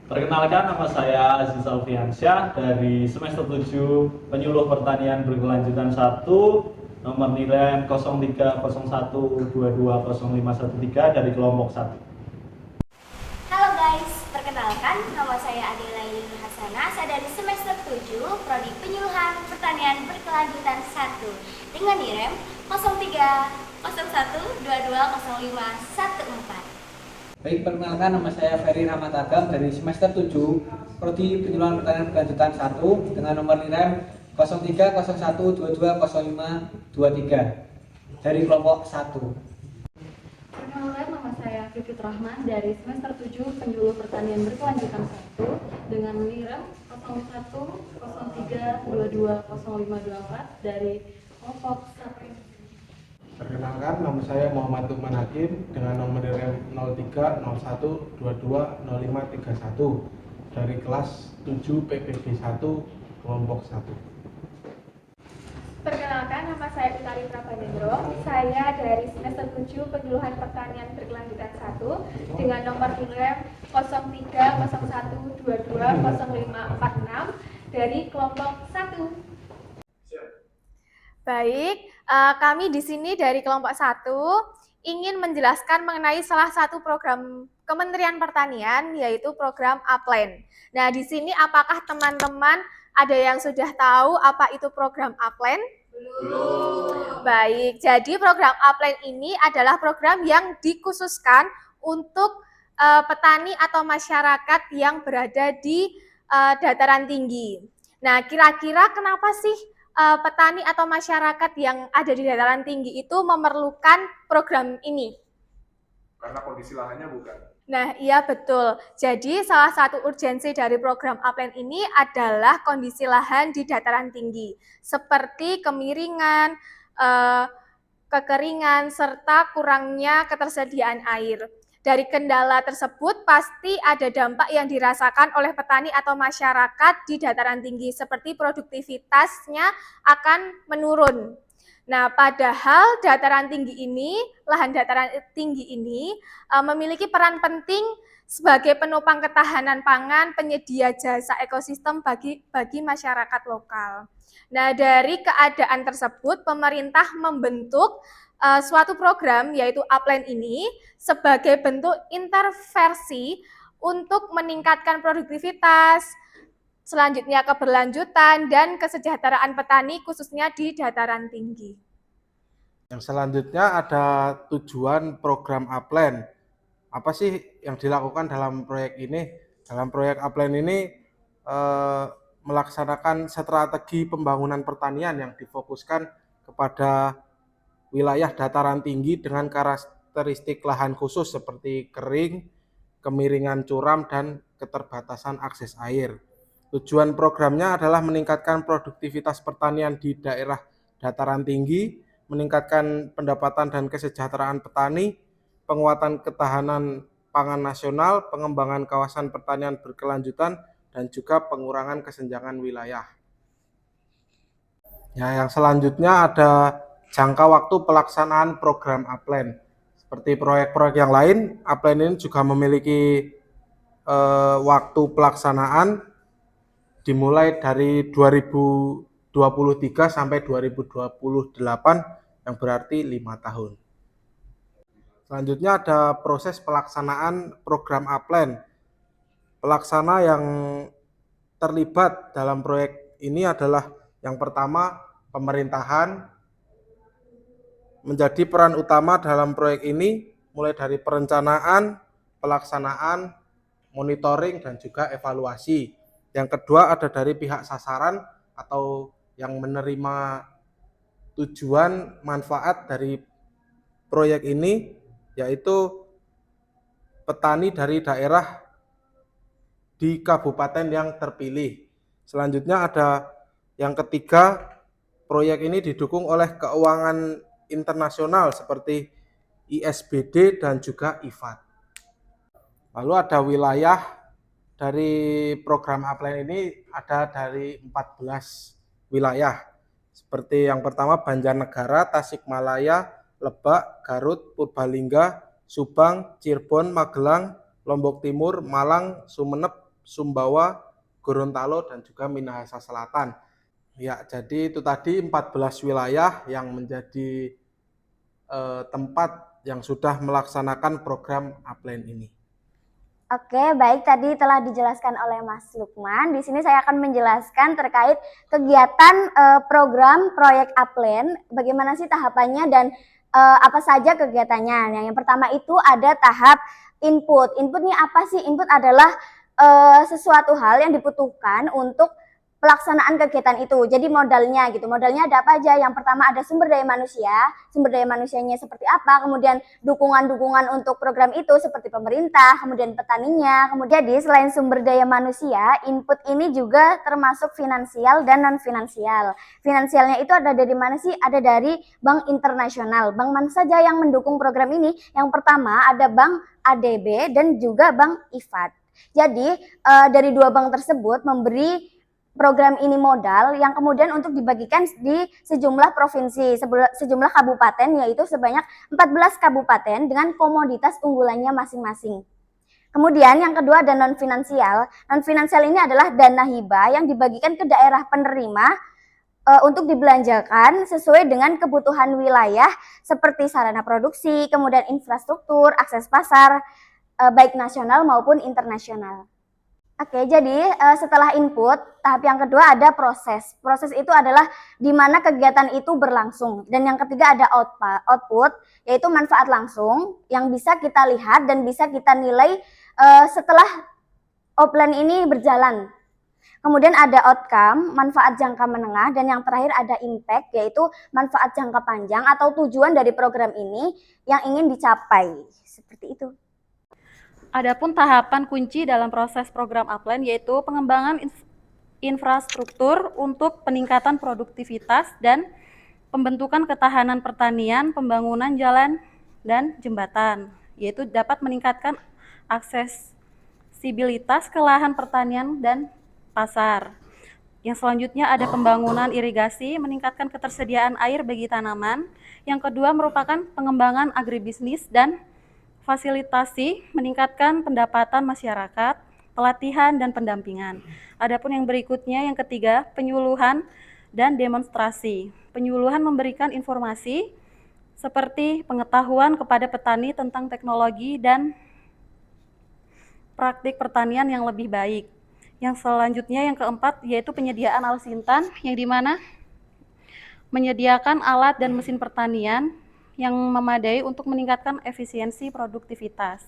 Perkenalkan, nama saya Aziz Alfiansyah dari semester 7 Penyuluh Pertanian Berkelanjutan 1, nomor nilai 0301220513 dari kelompok 1. Halo guys, perkenalkan nama saya Adela Yuni Hasana, saya dari semester 7 Prodi Penyuluhan Pertanian Berkelanjutan 1 dengan NIREM 0301220514. Baik, perkenalkan nama saya Ferry Rahmat Agam dari semester 7 Prodi Penyuluhan Pertanian Berkelanjutan 1 dengan nomor NIREM 0301220523 dari kelompok 1. Perkenalkan, nama saya Fifit Rahman dari semester 7 Penyuluh Pertanian Berkelanjutan 1 dengan NIREM 0103220524 dari kelompok 1. Perkenalkan, nama saya Muhammad Tukman Hakim dengan nomor NIREM 0301220531 dari kelas 7 PPB 1 kelompok 1. Perkenalkan, nama saya Utari Prabandendro. Saya dari semester 7 Penyuluhan Pertanian Berkelanjutan 1 dengan nomor NIREM 0301220546 dari kelompok 1. Baik, kami di sini dari kelompok 1 ingin menjelaskan mengenai salah satu program Kementerian Pertanian, yaitu program Upland. Nah, di sini apakah teman-teman ada yang sudah tahu apa itu program Upland? Belum. Baik, jadi program Upland ini adalah program yang dikhususkan untuk petani atau masyarakat yang berada di dataran tinggi. Nah, kira-kira kenapa sih petani atau masyarakat yang ada di dataran tinggi itu memerlukan program ini? Karena kondisi lahannya bukan. Nah, iya betul. Jadi salah satu urgensi dari program Upland ini adalah kondisi lahan di dataran tinggi, seperti kemiringan, kekeringan, serta kurangnya ketersediaan air. Dari kendala tersebut pasti ada dampak yang dirasakan oleh petani atau masyarakat di dataran tinggi, seperti produktivitasnya akan menurun. Nah, padahal lahan dataran tinggi ini memiliki peran penting sebagai penopang ketahanan pangan, penyedia jasa ekosistem bagi masyarakat lokal. Nah, dari keadaan tersebut, pemerintah membentuk suatu program, yaitu Upland ini, sebagai bentuk intervensi untuk meningkatkan produktivitas, selanjutnya keberlanjutan dan kesejahteraan petani khususnya di dataran tinggi. Yang selanjutnya ada tujuan program Upland. Apa sih yang dilakukan dalam proyek ini? Dalam proyek Upland ini melaksanakan strategi pembangunan pertanian yang difokuskan kepada wilayah dataran tinggi dengan karakteristik lahan khusus seperti kering, kemiringan curam, dan keterbatasan akses air. Tujuan programnya adalah meningkatkan produktivitas pertanian di daerah dataran tinggi, meningkatkan pendapatan dan kesejahteraan petani, penguatan ketahanan pangan nasional, pengembangan kawasan pertanian berkelanjutan, dan juga pengurangan kesenjangan wilayah. Ya, yang selanjutnya ada jangka waktu pelaksanaan program Upland. Seperti proyek-proyek yang lain, Upland ini juga memiliki waktu pelaksanaan dimulai dari 2023 sampai 2028 yang berarti 5 tahun. Selanjutnya ada proses pelaksanaan program Upland. Pelaksana yang terlibat dalam proyek ini adalah yang pertama pemerintahan. Menjadi peran utama dalam proyek ini mulai dari perencanaan, pelaksanaan, monitoring, dan juga evaluasi. Yang kedua ada dari pihak sasaran atau yang menerima tujuan manfaat dari proyek ini, yaitu petani dari daerah di kabupaten yang terpilih. Selanjutnya ada yang ketiga, proyek ini didukung oleh keuangan internasional seperti ISBD dan juga IFAD. Lalu ada wilayah dari program Upland ini ada dari 14 wilayah. Seperti yang pertama Banjarnegara, Tasikmalaya, Lebak, Garut, Purbalingga, Subang, Cirebon, Magelang, Lombok Timur, Malang, Sumeneb, Sumbawa, Gorontalo, dan juga Minahasa Selatan. Ya, jadi itu tadi 14 wilayah yang menjadi tempat yang sudah melaksanakan program Upline ini. Oke, baik, tadi telah dijelaskan oleh Mas Lukman. Di sini saya akan menjelaskan terkait kegiatan program proyek Upline, bagaimana sih tahapannya dan apa saja kegiatannya. Nah, yang pertama itu ada tahap input. Input ini apa sih? Input adalah sesuatu hal yang dibutuhkan untuk pelaksanaan kegiatan itu. Jadi modalnya gitu. Modalnya ada apa aja? Yang pertama ada sumber daya manusia. Sumber daya manusianya seperti apa? Kemudian dukungan-dukungan untuk program itu seperti pemerintah, kemudian petaninya. Kemudian jadi selain sumber daya manusia, input ini juga termasuk finansial dan non finansial. Finansialnya itu ada dari mana sih? Ada dari bank internasional. Bank mana saja yang mendukung program ini? Yang pertama ada Bank ADB dan juga Bank IFAD. Jadi dari dua bank tersebut memberi program ini modal yang kemudian untuk dibagikan di sejumlah provinsi, sejumlah kabupaten, yaitu sebanyak 14 kabupaten dengan komoditas unggulannya masing-masing. Kemudian yang kedua ada non-finansial. Non-finansial ini adalah dana hibah yang dibagikan ke daerah penerima untuk dibelanjakan sesuai dengan kebutuhan wilayah seperti sarana produksi, kemudian infrastruktur, akses pasar, baik nasional maupun internasional. Oke, jadi setelah input, tahap yang kedua ada proses. Proses itu adalah di mana kegiatan itu berlangsung. Dan yang ketiga ada output, yaitu manfaat langsung yang bisa kita lihat dan bisa kita nilai setelah Upline ini berjalan. Kemudian ada outcome, manfaat jangka menengah, dan yang terakhir ada impact, yaitu manfaat jangka panjang atau tujuan dari program ini yang ingin dicapai. Seperti itu. Adapun tahapan kunci dalam proses program Upline yaitu pengembangan infrastruktur untuk peningkatan produktivitas dan pembentukan ketahanan pertanian, pembangunan jalan dan jembatan, yaitu dapat meningkatkan aksesibilitas ke lahan pertanian dan pasar. Yang selanjutnya ada pembangunan irigasi, meningkatkan ketersediaan air bagi tanaman. Yang kedua merupakan pengembangan agribisnis dan fasilitasi, meningkatkan pendapatan masyarakat, pelatihan dan pendampingan. Adapun yang berikutnya, yang ketiga, penyuluhan dan demonstrasi. Penyuluhan memberikan informasi seperti pengetahuan kepada petani tentang teknologi dan praktik pertanian yang lebih baik. Yang selanjutnya, yang keempat, yaitu penyediaan alsintan, yang dimana menyediakan alat dan mesin pertanian yang memadai untuk meningkatkan efisiensi produktivitas.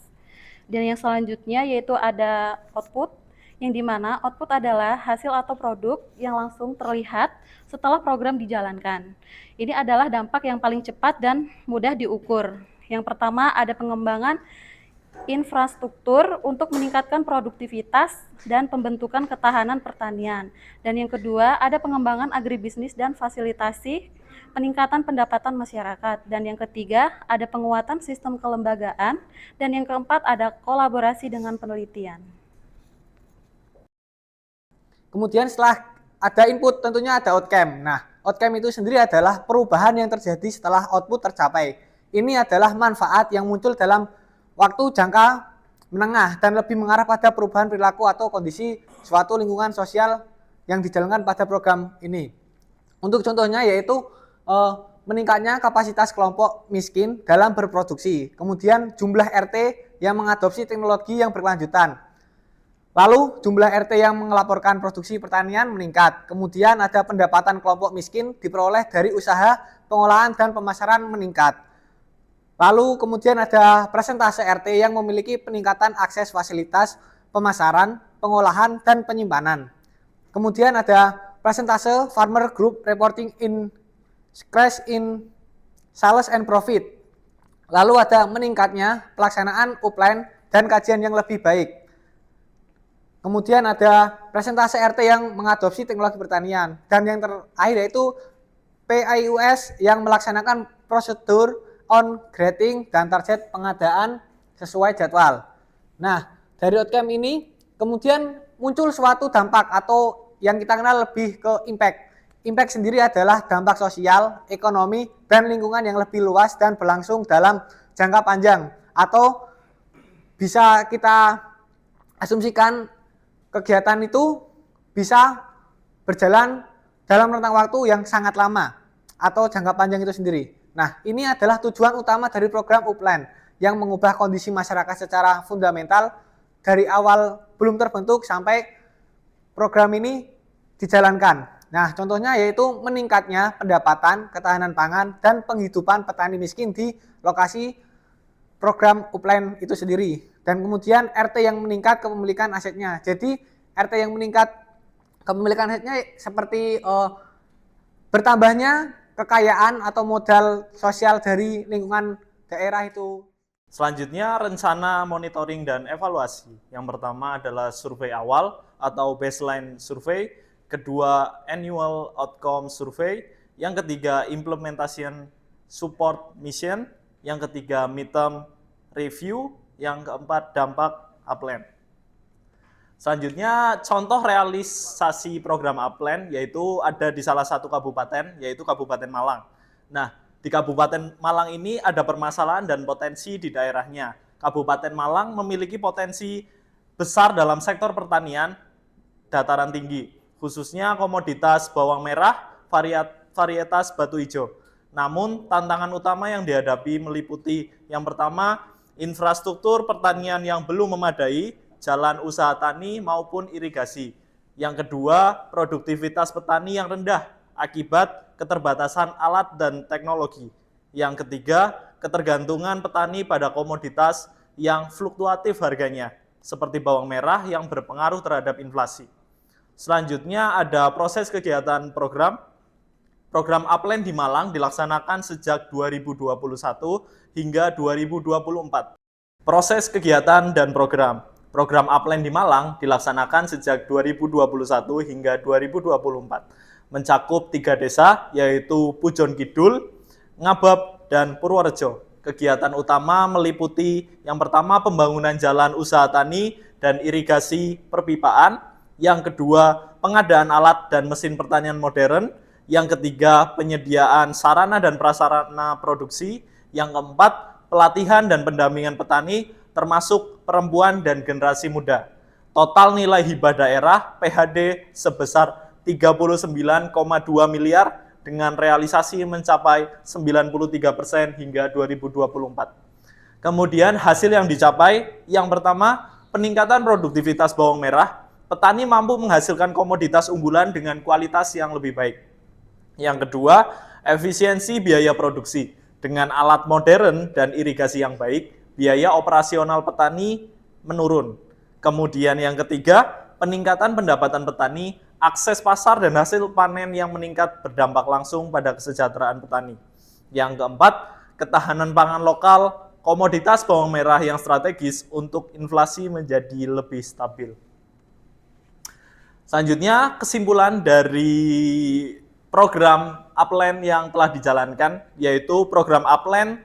Dan yang selanjutnya yaitu ada output, yang dimana output adalah hasil atau produk yang langsung terlihat setelah program dijalankan. Ini adalah dampak yang paling cepat dan mudah diukur. Yang pertama ada pengembangan infrastruktur untuk meningkatkan produktivitas dan pembentukan ketahanan pertanian. Dan yang kedua ada pengembangan agribisnis dan fasilitasi peningkatan pendapatan masyarakat. Dan yang ketiga, ada penguatan sistem kelembagaan. Dan yang keempat, ada kolaborasi dengan penelitian. Kemudian setelah ada input, tentunya ada outcome. Nah, outcome itu sendiri adalah perubahan yang terjadi setelah output tercapai. Ini adalah manfaat yang muncul dalam waktu jangka menengah dan lebih mengarah pada perubahan perilaku atau kondisi suatu lingkungan sosial yang dijalankan pada program ini. Untuk contohnya yaitu meningkatnya kapasitas kelompok miskin dalam berproduksi, kemudian jumlah RT yang mengadopsi teknologi yang berkelanjutan, lalu jumlah RT yang melaporkan produksi pertanian meningkat, kemudian ada pendapatan kelompok miskin diperoleh dari usaha pengolahan dan pemasaran meningkat, lalu kemudian ada persentase RT yang memiliki peningkatan akses fasilitas pemasaran, pengolahan, dan penyimpanan, kemudian ada persentase farmer group reporting crash in sales and profit. Lalu ada meningkatnya pelaksanaan upline dan kajian yang lebih baik. Kemudian ada presentase RT yang mengadopsi teknologi pertanian. Dan yang terakhir yaitu PIUS yang melaksanakan prosedur on grading dan target pengadaan sesuai jadwal. Nah, dari outcome ini kemudian muncul suatu dampak atau yang kita kenal lebih ke impact. Impact sendiri adalah dampak sosial, ekonomi, dan lingkungan yang lebih luas dan berlangsung dalam jangka panjang. Atau bisa kita asumsikan kegiatan itu bisa berjalan dalam rentang waktu yang sangat lama atau jangka panjang itu sendiri. Nah, ini adalah tujuan utama dari program Upland yang mengubah kondisi masyarakat secara fundamental dari awal belum terbentuk sampai program ini dijalankan. Nah, contohnya yaitu meningkatnya pendapatan, ketahanan pangan, dan penghidupan petani miskin di lokasi program Upland itu sendiri. Dan kemudian RT yang meningkat kepemilikan asetnya. Jadi RT yang meningkat kepemilikan asetnya seperti bertambahnya kekayaan atau modal sosial dari lingkungan daerah itu. Selanjutnya, rencana monitoring dan evaluasi. Yang pertama adalah survei awal atau baseline survei, kedua annual outcome survei, yang ketiga implementation support mission, yang ketiga midterm review, yang keempat dampak Upland. Selanjutnya, contoh realisasi program Upland yaitu ada di salah satu kabupaten, yaitu Kabupaten Malang. Nah, di Kabupaten Malang ini ada permasalahan dan potensi di daerahnya. Kabupaten Malang memiliki potensi besar dalam sektor pertanian dataran tinggi, khususnya komoditas bawang merah, varietas batu hijau. Namun, tantangan utama yang dihadapi meliputi yang pertama, infrastruktur pertanian yang belum memadai, jalan usaha tani maupun irigasi. Yang kedua, produktivitas petani yang rendah akibat keterbatasan alat dan teknologi. Yang ketiga, ketergantungan petani pada komoditas yang fluktuatif harganya, seperti bawang merah yang berpengaruh terhadap inflasi. Selanjutnya ada proses kegiatan program. Program Upland di Malang dilaksanakan sejak 2021 hingga 2024. Proses kegiatan dan program. Program Upland di Malang dilaksanakan sejak 2021 hingga 2024. Mencakup 3 desa, yaitu Pujon Kidul, Ngabab, dan Purworejo. Kegiatan utama meliputi yang pertama pembangunan jalan usaha tani dan irigasi perpipaan, yang kedua pengadaan alat dan mesin pertanian modern, yang ketiga penyediaan sarana dan prasarana produksi, yang keempat pelatihan dan pendampingan petani termasuk perempuan dan generasi muda. Total nilai hibah daerah PHD sebesar 39,2 miliar dengan realisasi mencapai 93% hingga 2024. Kemudian hasil yang dicapai, yang pertama peningkatan produktivitas bawang merah, petani mampu menghasilkan komoditas unggulan dengan kualitas yang lebih baik. Yang kedua, efisiensi biaya produksi. Dengan alat modern dan irigasi yang baik, biaya operasional petani menurun. Kemudian yang ketiga, peningkatan pendapatan petani, akses pasar dan hasil panen yang meningkat berdampak langsung pada kesejahteraan petani. Yang keempat, ketahanan pangan lokal, komoditas bawang merah yang strategis untuk inflasi menjadi lebih stabil. Selanjutnya, kesimpulan dari program Upland yang telah dijalankan, yaitu program Upland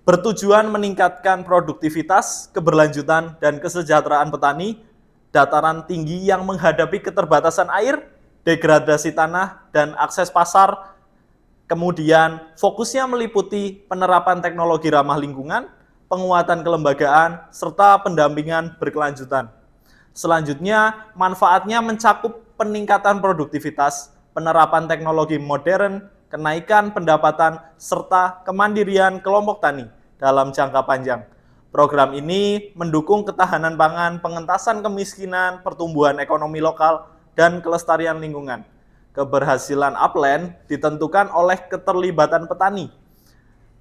bertujuan meningkatkan produktivitas, keberlanjutan, dan kesejahteraan petani dataran tinggi yang menghadapi keterbatasan air, degradasi tanah, dan akses pasar. Kemudian fokusnya meliputi penerapan teknologi ramah lingkungan, penguatan kelembagaan, serta pendampingan berkelanjutan. Selanjutnya, manfaatnya mencakup peningkatan produktivitas, penerapan teknologi modern, kenaikan pendapatan, serta kemandirian kelompok tani dalam jangka panjang. Program ini mendukung ketahanan pangan, pengentasan kemiskinan, pertumbuhan ekonomi lokal, dan kelestarian lingkungan. Keberhasilan Upland ditentukan oleh keterlibatan petani,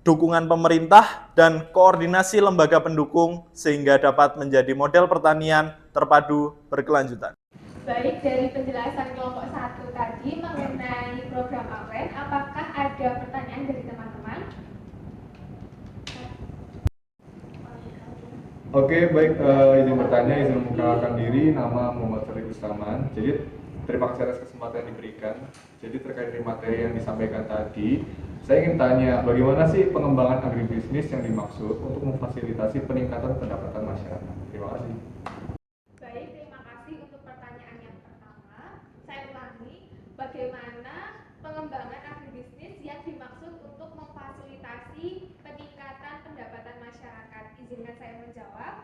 dukungan pemerintah, dan koordinasi lembaga pendukung sehingga dapat menjadi model pertanian terpadu berkelanjutan. Baik, dari penjelasan kelompok 1 tadi mengenai program Upland, apakah ada pertanyaan dari teman-teman? Oke, baik, izin bertanya, izin memperkenalkan diri, nama Muhammad Sharif Islaman. Jadi, terima kasih atas kesempatan yang diberikan. Jadi, terkait dari materi yang disampaikan tadi, saya ingin tanya, bagaimana sih pengembangan agribisnis yang dimaksud untuk memfasilitasi peningkatan pendapatan masyarakat? Terima kasih. Baik, terima kasih untuk pertanyaan yang pertama. Saya ulangi, bagaimana pengembangan agribisnis yang dimaksud untuk memfasilitasi peningkatan pendapatan masyarakat? Izinkan saya menjawab.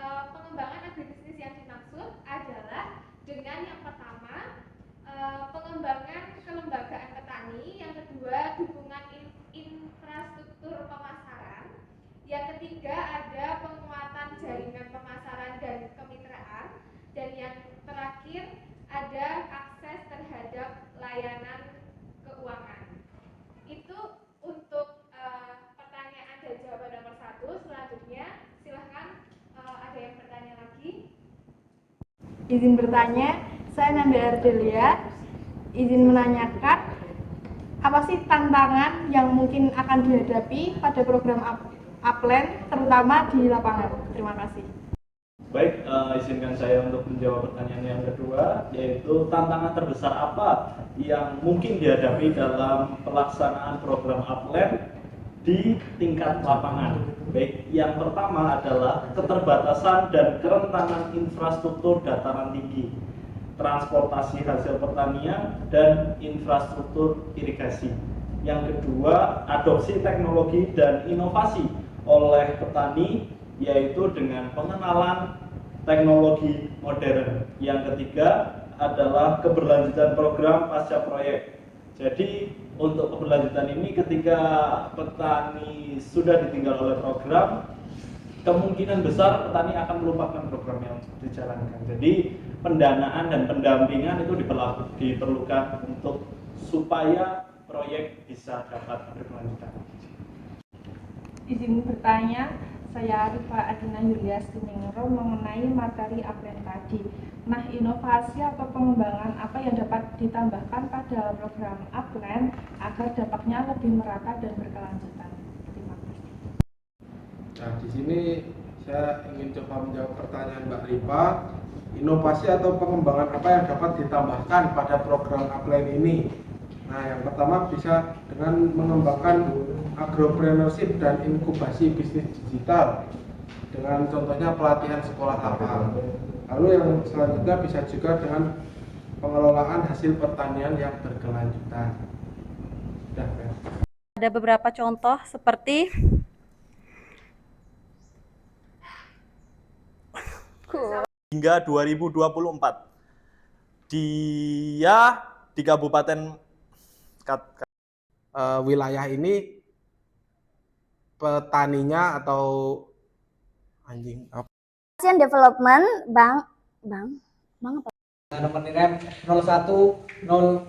Pengembangan agribisnis yang dimaksud adalah Izin bertanya, saya Nanda Ardelia. Izin menanyakan, apa sih tantangan yang mungkin akan dihadapi pada program Upland, terutama di lapangan? Terima kasih. Baik, izinkan saya untuk menjawab pertanyaan yang kedua, yaitu tantangan terbesar apa yang mungkin dihadapi dalam pelaksanaan program Upland di tingkat lapangan. Baik, yang pertama adalah keterbatasan dan kerentanan infrastruktur dataran tinggi, transportasi hasil pertanian, dan infrastruktur irigasi. Yang kedua, adopsi teknologi dan inovasi oleh petani, yaitu dengan pengenalan teknologi modern. Yang ketiga adalah keberlanjutan program pasca proyek. Jadi untuk keberlanjutan ini, ketika petani sudah ditinggal oleh program, kemungkinan besar petani akan melupakan program yang dijalankan. Jadi pendanaan dan pendampingan itu diperlukan untuk supaya proyek bisa dapat berkelanjutan. Izin bertanya, saya Arifah Adina Yulia Stiningro mengenai materi Upland tadi. Nah, inovasi atau pengembangan apa yang dapat ditambahkan pada program Upland agar dampaknya lebih merata dan berkelanjutan? Terima kasih. Nah, di sini saya ingin coba menjawab pertanyaan Mbak Rifa. Inovasi atau pengembangan apa yang dapat ditambahkan pada program Upland ini? Nah, yang pertama bisa dengan mengembangkan agropreneurship dan inkubasi bisnis digital dengan contohnya pelatihan sekolah lapang. Lalu yang selanjutnya bisa juga dengan pengelolaan hasil pertanian yang berkelanjutan. Ada beberapa contoh seperti Hingga 2024, dia di Kabupaten wilayah ini petaninya atau Asian Development Bank apa? Nomor nilai 01 0